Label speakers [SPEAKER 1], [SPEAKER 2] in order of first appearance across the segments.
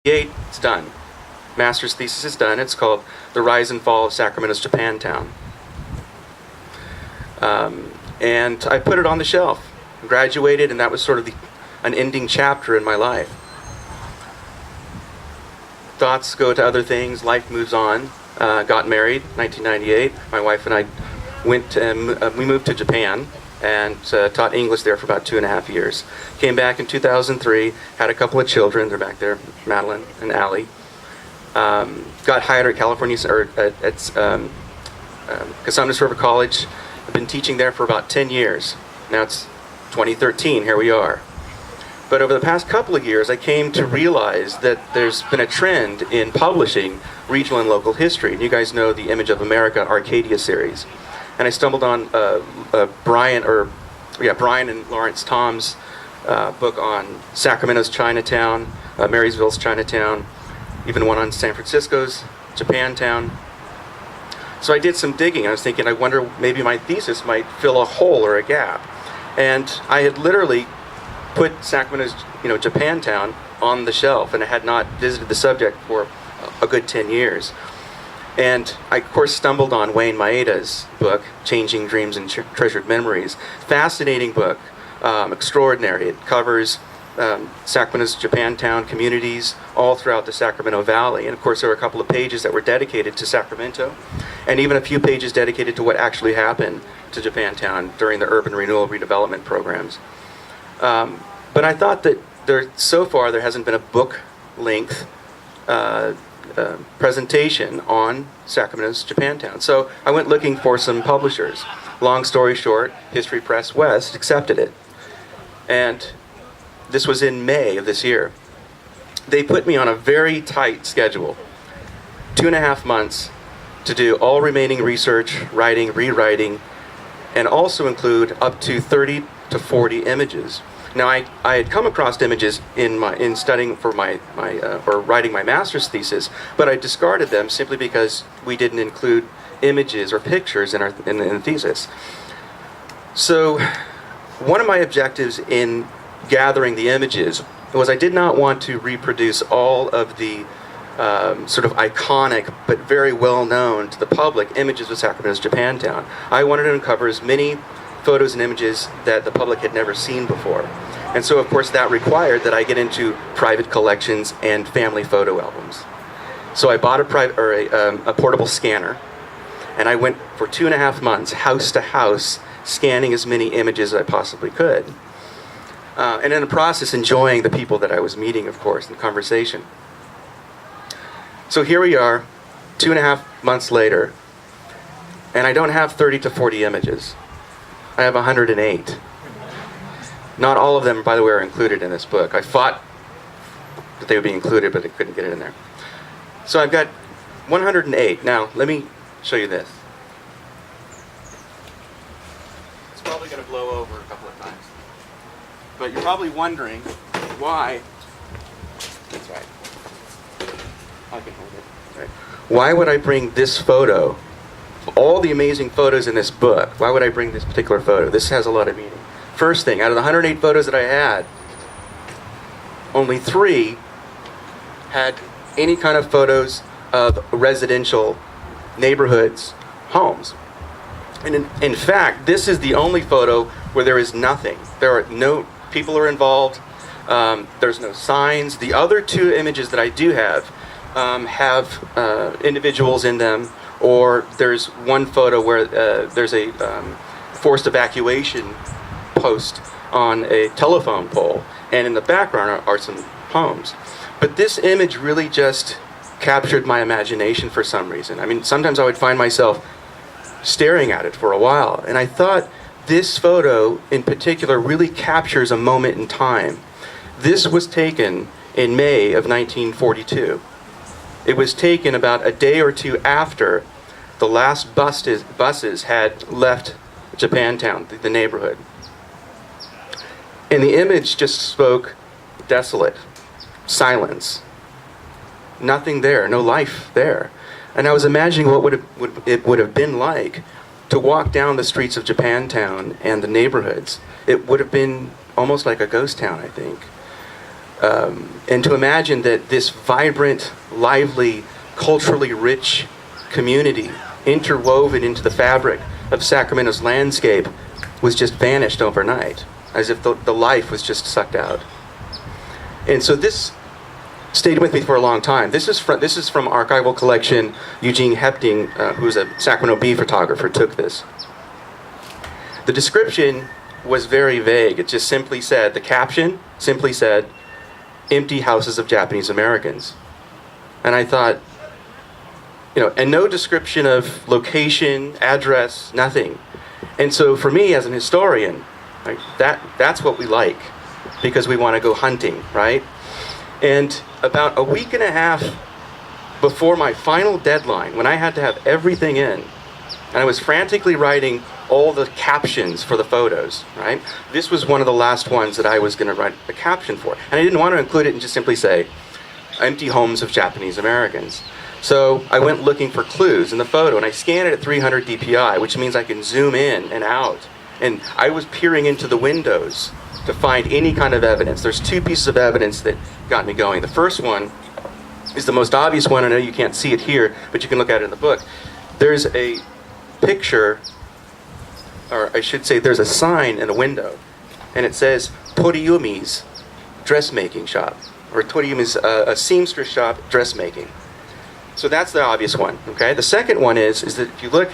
[SPEAKER 1] It's done. Master's thesis is done. It's called The Rise and Fall of Sacramento's Japantown. And I put it on the shelf. Graduated, and that was sort of an ending chapter in my life. Thoughts go to other things. Life moves on. Got married, 1998. My wife and I we moved to Japan and taught English there for about 2.5 years. Came back in 2003, had a couple of children. They're back there, Madeline and Allie. Got hired at Casamas River College. I've been teaching there for about 10 years. Now it's 2013, here we are. But over the past couple of years, I came to realize that there's been a trend in publishing regional and local history. And you guys know the Image of America Arcadia series. And I stumbled on Brian and Lawrence Tom's book on Sacramento's Chinatown, Marysville's Chinatown, even one on San Francisco's Japantown. So I did some digging. I was thinking, I wonder, maybe my thesis might fill a hole or a gap. And I had literally put Sacramento's, Japantown on the shelf, and I had not visited the subject for a good 10 years. And I, of course, stumbled on Wayne Maeda's book, Changing Dreams and Treasured Memories. Fascinating book, extraordinary. It covers Sacramento's Japantown communities all throughout the Sacramento Valley. And of course, there were a couple of pages that were dedicated to Sacramento, and even a few pages dedicated to what actually happened to Japantown during the urban renewal redevelopment programs. But I thought that so far there hasn't been a book-length presentation on Sacramento's Japantown. So I went looking for some publishers. Long story short, History Press West accepted it. And this was in May of this year. They put me on a very tight schedule. 2.5 months to do all remaining research, writing, rewriting, and also include up to 30 to 40 images. Now, I had come across images in studying for or writing my master's thesis, but I discarded them simply because we didn't include images or pictures in the thesis. So, one of my objectives in gathering the images was I did not want to reproduce all of the sort of iconic but very well known to the public images of Sacramento's Japantown. I wanted to uncover as many photos and images that the public had never seen before. And so, of course, that required that I get into private collections and family photo albums. So I bought a portable scanner, and I went for 2.5 months, house to house, scanning as many images as I possibly could. And in the process, enjoying the people that I was meeting, of course, in conversation. So here we are, 2.5 months later, and I don't have 30 to 40 images. I have 108. Not all of them, by the way, are included in this book. I fought that they would be included, but I couldn't get it in there. So I've got 108. Now, let me show you this. It's probably going to blow over a couple of times. But you're probably wondering why. That's right. I can hold it. Right. Why would I bring this photo? All the amazing photos in this book, why would I bring this particular photo? This has a lot of meaning. First thing, out of the 108 photos that I had, only 3 had any kind of photos of residential neighborhoods, homes. And in fact, this is the only photo where there is nothing. There are no people are involved. There's no signs. The other 2 images that I do have individuals in them, or there's one photo where there's a forced evacuation post on a telephone pole, and in the background are some homes. But this image really just captured my imagination for some reason. I mean, sometimes I would find myself staring at it for a while, and I thought this photo in particular really captures a moment in time. This was taken in May of 1942. It was taken about a day or 2 after the last buses had left Japantown, the neighborhood. And the image just spoke desolate, silence, nothing there, no life there. And I was imagining what it would have been like to walk down the streets of Japantown and the neighborhoods. It would have been almost like a ghost town, I think. And to imagine that this vibrant, lively, culturally rich community interwoven into the fabric of Sacramento's landscape was just vanished overnight, as if the life was just sucked out. And so this stayed with me for a long time. This is from archival collection. Eugene Hepting, who's a Sacramento Bee photographer, took this. The description was very vague. It just simply said, the caption simply said, empty houses of Japanese Americans. And I thought, and no description of location, address, nothing. And so for me as an historian, that's what we like, because we want to go hunting, right? And about a week and a half before my final deadline, when I had to have everything in, and I was frantically writing all the captions for the photos, right? This was one of the last ones that I was going to write a caption for. And I didn't want to include it and just simply say, empty homes of Japanese Americans. So I went looking for clues in the photo, and I scanned it at 300 DPI, which means I can zoom in and out. And I was peering into the windows to find any kind of evidence. There's two pieces of evidence that got me going. The first one is the most obvious one. I know you can't see it here, but you can look at it in the book. There's a picture, or I should say there's a sign in a window, and it says Toriyumi's dressmaking shop, or Toriyumi's a seamstress shop, dressmaking. So that's the obvious one, okay? The second one is that if you look,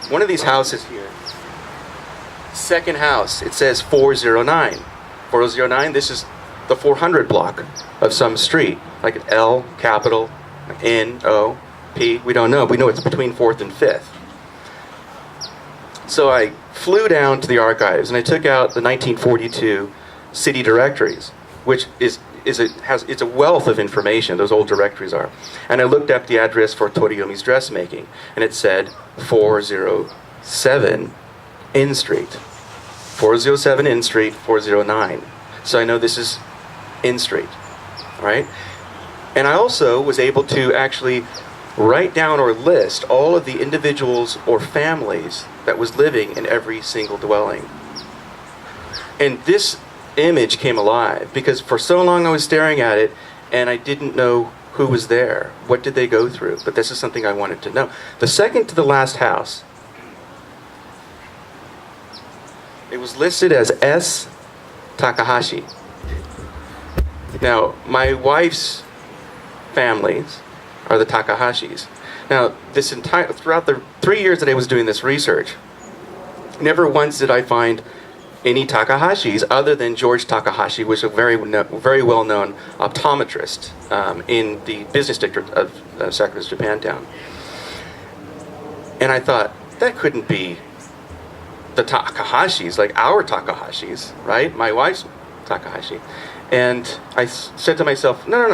[SPEAKER 1] one of these houses here, second house, it says 409. 409, this is the 400 block of some street, like an L, capital, N, O, P, we don't know. We know it's between 4th and 5th. So I flew down to the archives and I took out the 1942 city directories, which it's a wealth of information, those old directories are. And I looked up the address for Toriyumi's dressmaking, and it said 407 N Street. 407 N Street, 409. So I know this is N Street, right? And I also was able to actually write down or list all of the individuals or families that was living in every single dwelling. And this image came alive because for so long I was staring at it and I didn't know who was there. What did they go through? But this is something I wanted to know. The second to the last house, it was listed as S. Takahashi. Now, my wife's families are the Takahashis. Now, throughout the 3 years that I was doing this research, never once did I find any Takahashis other than George Takahashi, which was a very well-known optometrist in the business district of Sacramento's Japantown. And I thought, that couldn't be the Takahashis, like our Takahashis, right? My wife's Takahashi. And I said to myself, no.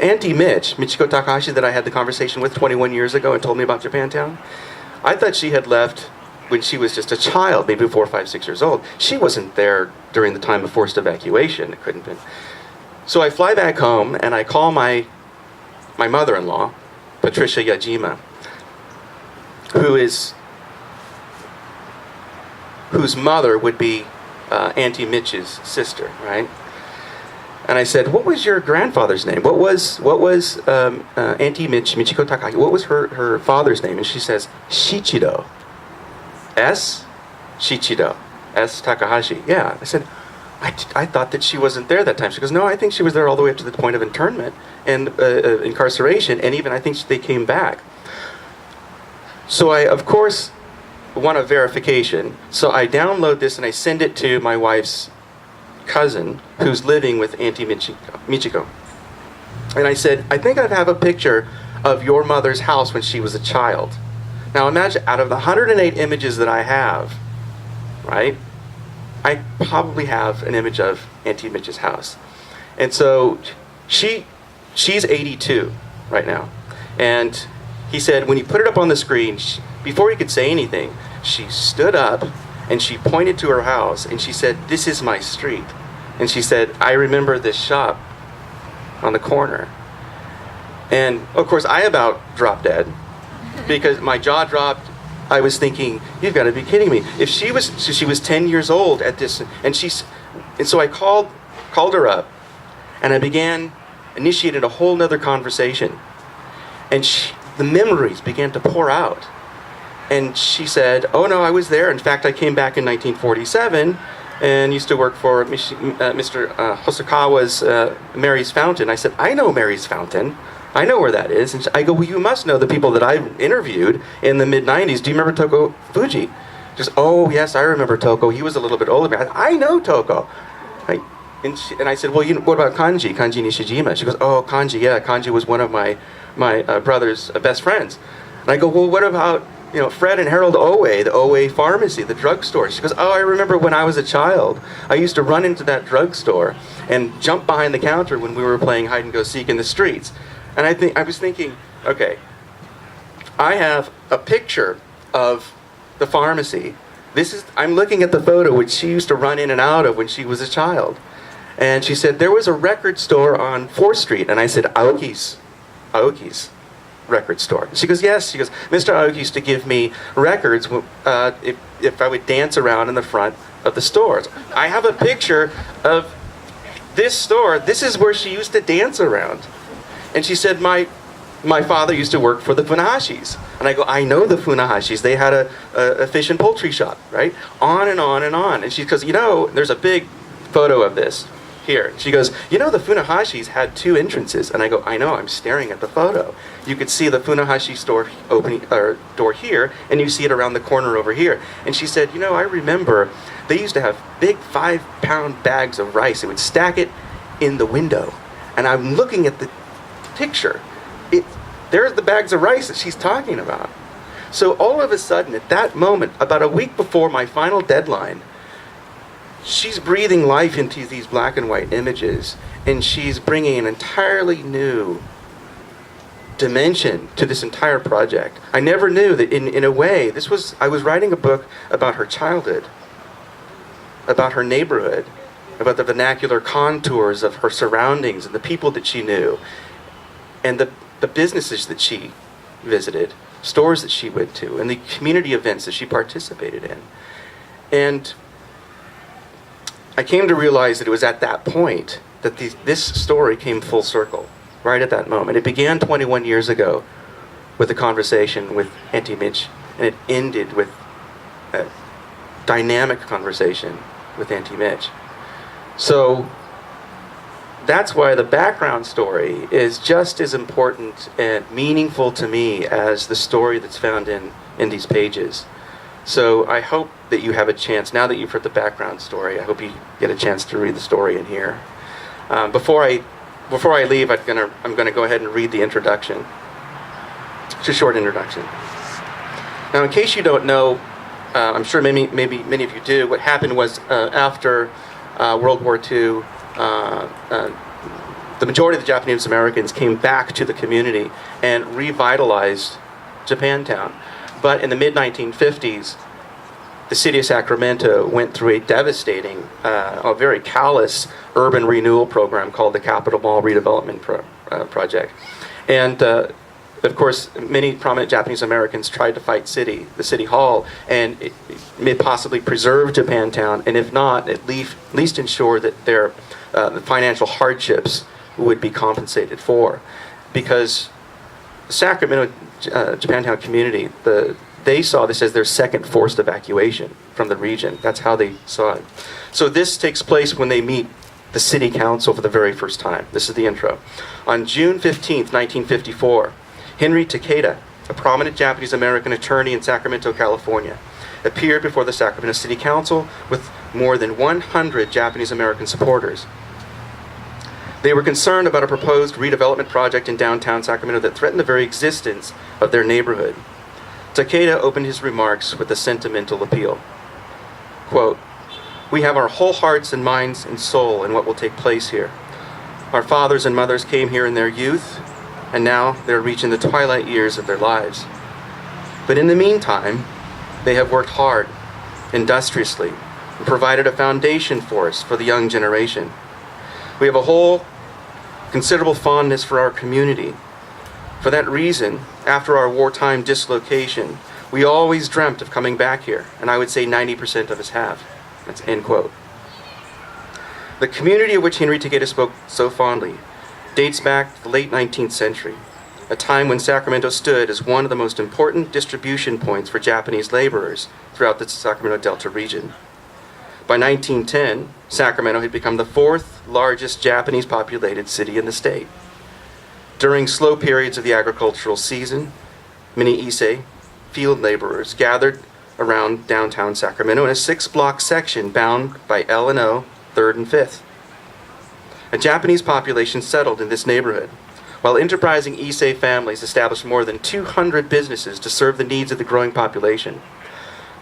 [SPEAKER 1] Auntie Michiko Takahashi, that I had the conversation with 21 years ago and told me about Japantown, I thought she had left when she was just a child, maybe 4, 5, 6 years old. She wasn't there during the time of forced evacuation. It couldn't have been. So I fly back home and I call my mother-in-law, Patricia Yajima, whose mother would be Auntie Mitch's sister, right? And I said, "What was your grandfather's name? What was Auntie Michiko Takahashi? What was her father's name?" And she says, "Shichido." S. Shichido. S. Takahashi. Yeah. I said, I thought that she wasn't there that time. She goes, "No, I think she was there all the way up to the point of internment and incarceration, and even I think they came back." So I, of course, want a verification. So I download this and I send it to my wife's cousin who's living with Auntie Michiko. And I said, "I think I have a picture of your mother's house when she was a child." Now imagine, out of the 108 images that I have, right, I probably have an image of Auntie Mitch's house. And so she's 82 right now. And he said, when he put it up on the screen, before he could say anything, she stood up and she pointed to her house and she said, "This is my street." And she said, "I remember this shop on the corner." And of course I about dropped dead because my jaw dropped. I was thinking, you've got to be kidding me. If she was 10 years old at this, and so I called called her up, and I initiated a whole nother conversation. And the memories began to pour out. And she said, oh no, I was there. In fact, I came back in 1947 and used to work for Mr. Hosokawa's Mary's Fountain. I said, I know Mary's Fountain. I know where that is. And I go, well, you must know the people that I interviewed in the mid-90s. Do you remember Toko Fuji? Just, oh, yes, I remember Toko. He was a little bit older. I know Toko. And I said, well, what about Kanji Nishijima? She goes, oh, Kanji, yeah, Kanji was one of my brother's best friends. And I go, well, what about, Fred and Harold Owe, the Owe Pharmacy, the drugstore? She goes, oh, I remember when I was a child, I used to run into that drugstore and jump behind the counter when we were playing hide and go seek in the streets. And I was thinking, okay, I have a picture of the pharmacy. I'm looking at the photo which she used to run in and out of when she was a child. And she said, there was a record store on 4th Street. And I said, Aoki's record store. She goes, yes. She goes, Mr. Aoki used to give me records if I would dance around in the front of the stores. I have a picture of this store. This is where she used to dance around. And she said, my father used to work for the Funahashis. And I go, I know the Funahashis. They had a fish and poultry shop, right? On and on and on. And she goes, there's a big photo of this here. She goes, the Funahashis had 2 entrances. And I go, I know, I'm staring at the photo. You could see the Funahashi store door here, and you see it around the corner over here. And she said, I remember they used to have big 5-pound bags of rice. They would stack it in the window. And I'm looking at the picture. There's the bags of rice that she's talking about. So all of a sudden, at that moment, about a week before my final deadline, she's breathing life into these black and white images, and she's bringing an entirely new dimension to this entire project. I never knew that in a way, I was writing a book about her childhood, about her neighborhood, about the vernacular contours of her surroundings and the people that she knew, and the businesses that she visited, stores that she went to, and the community events that she participated in. And I came to realize that it was at that point that this story came full circle, right at that moment. It began 21 years ago with a conversation with Auntie Mitch, and it ended with a dynamic conversation with Auntie Mitch. So that's why the background story is just as important and meaningful to me as the story that's found in these pages. So I hope that you have a chance, now that you've heard the background story, I hope you get a chance to read the story in here. Before I leave, I'm gonna go ahead and read the introduction. It's a short introduction. Now, in case you don't know, I'm sure maybe many of you do, what happened was after World War II, the majority of the Japanese Americans came back to the community and revitalized Japantown. But in the mid-1950s, the city of Sacramento went through a devastating, a very callous urban renewal program called the Capitol Mall Redevelopment Project. And of course, many prominent Japanese Americans tried to fight the city hall, and it may possibly preserve Japantown, and if not, at least ensure that their the financial hardships would be compensated for. Because the Sacramento Japantown community, they saw this as their second forced evacuation from the region. That's how they saw it. So this takes place when they meet the city council for the very first time. This is the intro. On June 15th, 1954, Henry Takeda, a prominent Japanese American attorney in Sacramento, California, appeared before the Sacramento City Council with more than 100 Japanese American supporters. They were concerned about a proposed redevelopment project in downtown Sacramento that threatened the very existence of their neighborhood. Takeda opened his remarks with a sentimental appeal. Quote, "We have our whole hearts and minds and soul in what will take place here. Our fathers and mothers came here in their youth, and now they're reaching the twilight years of their lives. But in the meantime, they have worked hard, industriously, and provided a foundation for us, for the young generation. We have a whole considerable fondness for our community. For that reason, after our wartime dislocation, we always dreamt of coming back here, and I would say 90% of us have." That's end quote. The community of which Henry Takeda spoke so fondly dates back to the late 19th century, a time when Sacramento stood as one of the most important distribution points for Japanese laborers throughout the Sacramento Delta region. By 1910, Sacramento had become the fourth largest Japanese populated city in the state. During slow periods of the agricultural season, many Issei field laborers gathered around downtown Sacramento in a 6-block section bound by L&O, 3rd and 5th. A Japanese population settled in this neighborhood, while enterprising Issei families established more than 200 businesses to serve the needs of the growing population.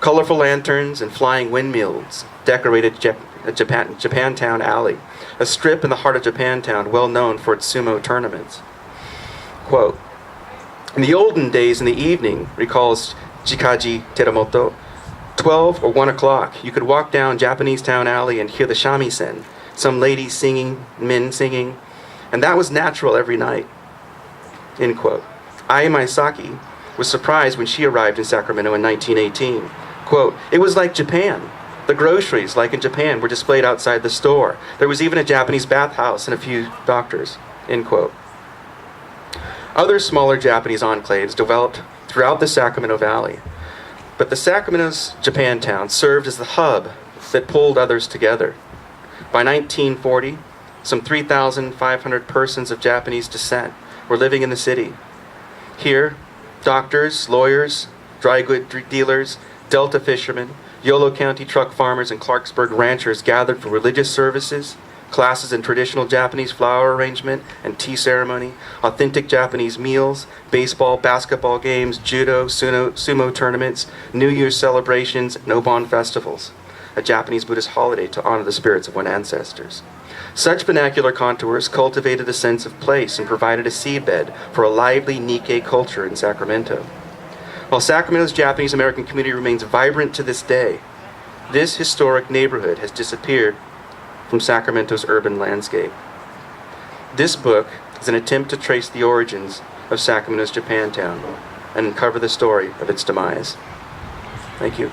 [SPEAKER 1] Colorful lanterns and flying windmills decorated Japantown Alley, a strip in the heart of Japantown well known for its sumo tournaments. Quote, "In the olden days in the evening," recalls Chikaji Teramoto, 12 or 1 o'clock, you could walk down Japanese Town Alley and hear the shamisen, some ladies singing, men singing, and that was natural every night. End quote. Ai Maisaki was surprised when she arrived in Sacramento in 1918. Quote, "It was like Japan. The groceries, like in Japan, were displayed outside the store. There was even a Japanese bathhouse and a few doctors." End quote. Other smaller Japanese enclaves developed throughout the Sacramento Valley, but the Sacramento's Japantown served as the hub that pulled others together. By 1940, some 3,500 persons of Japanese descent were living in the city. Here, doctors, lawyers, dry goods dealers, Delta fishermen, Yolo County truck farmers, and Clarksburg ranchers gathered for religious services, classes in traditional Japanese flower arrangement and tea ceremony, authentic Japanese meals, baseball, basketball games, judo, sumo tournaments, New Year's celebrations, and Obon festivals, a Japanese Buddhist holiday to honor the spirits of one's ancestors. Such vernacular contours cultivated a sense of place and provided a seedbed for a lively Nikkei culture in Sacramento. While Sacramento's Japanese American community remains vibrant to this day, this historic neighborhood has disappeared from Sacramento's urban landscape. This book is an attempt to trace the origins of Sacramento's Japantown and uncover the story of its demise. Thank you.